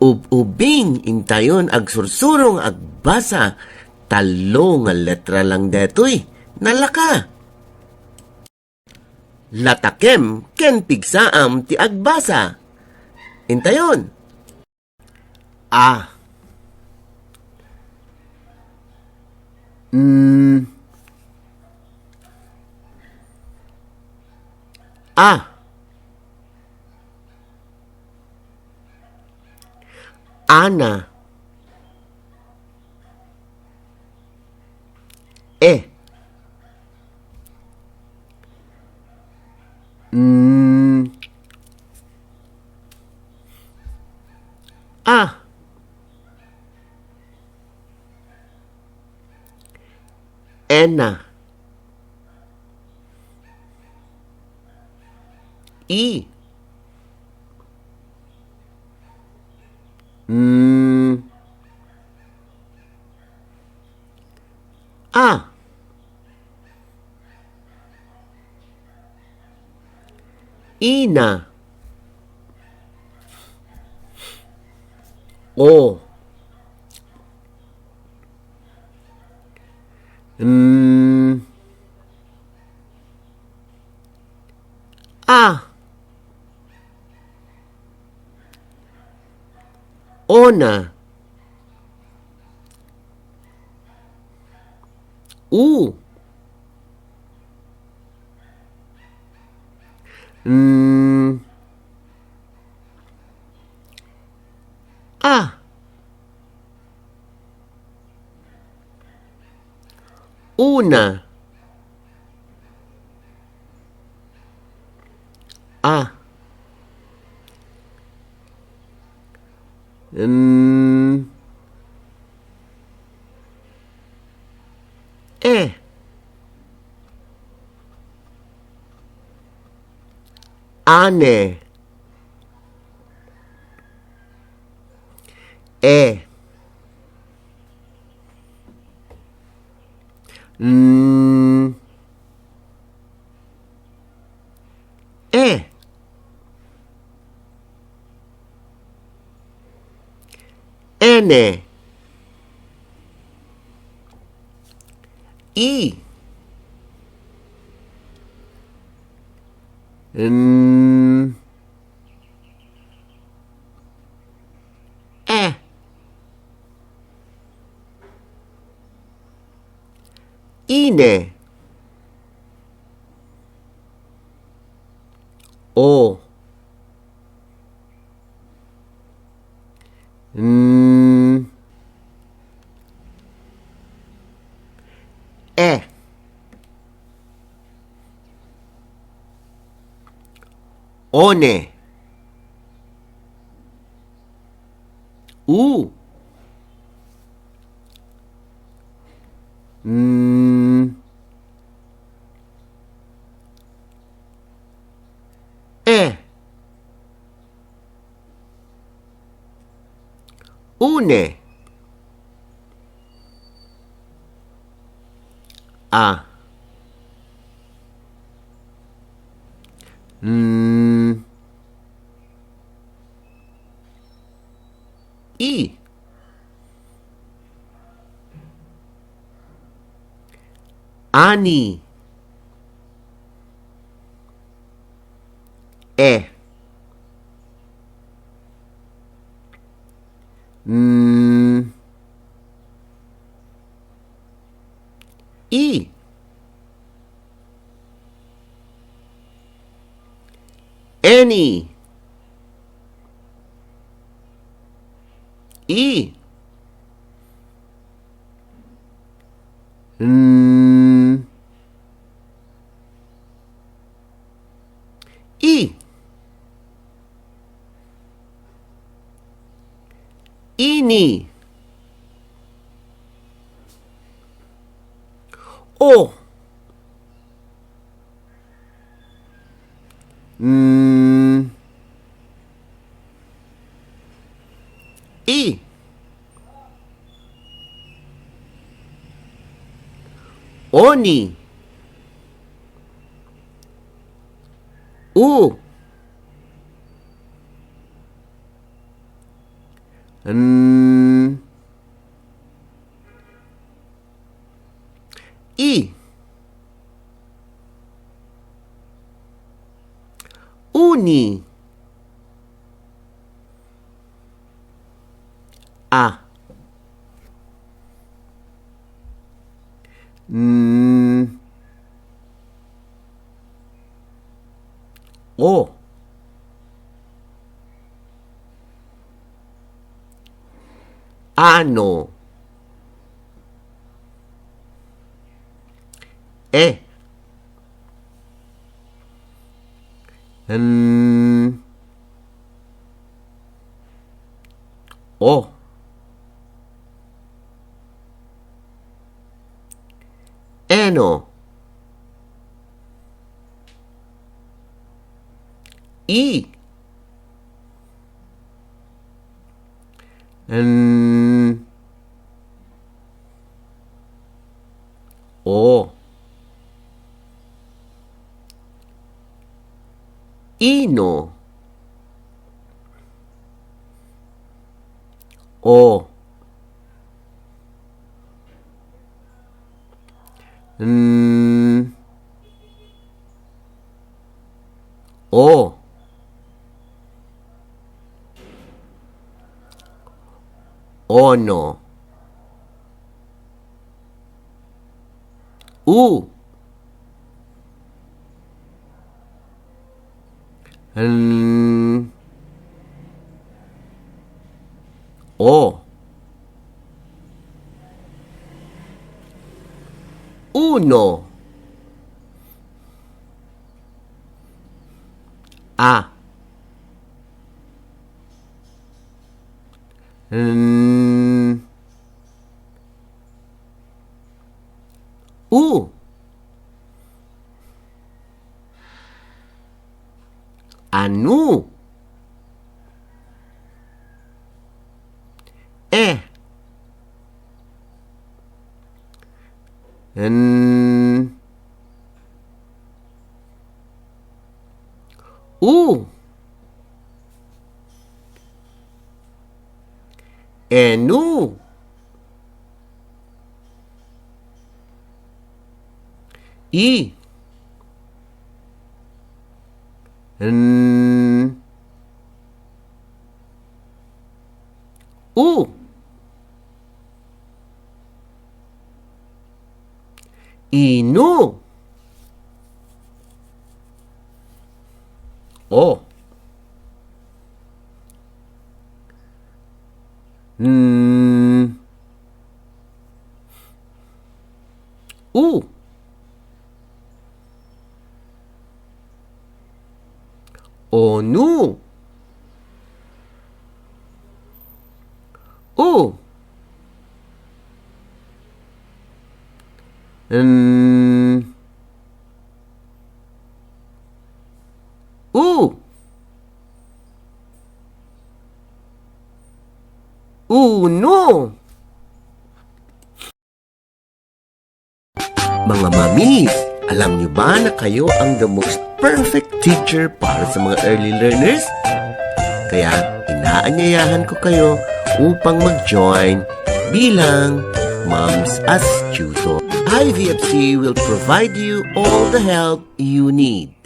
Ub-ubing intayon ag sursurong ag basa. Talo nga letra lang detoy. Nalaka. Latakem ken pigsaam ti agbasa. Intayon. A. A. Ana. E. A. Ena. I. A. Ina. O. A. Ona. U. A. Una. A. E. Ane. E. E. Ene. I. E. Ine. O. E. One. U. E. Une. A. I. Ani. E. I. Any. I. I. Ini. O. I. Oni. U. I. Uni. A. O. Ano. E. O. Eno. I. O. Ino. O. O. Ono. U. O. Uno. A. U. Anu. E. U. Enu. I. U. Inu. O. U. Onu. U. U. Uno. Mga mamis, alam niyo ba na kayo ang the most perfect teacher para sa mga early learners? Kaya inaanyayahan ko kayo upang mag-join bilang Moms as Tutor. IVFC will provide you all the help you need.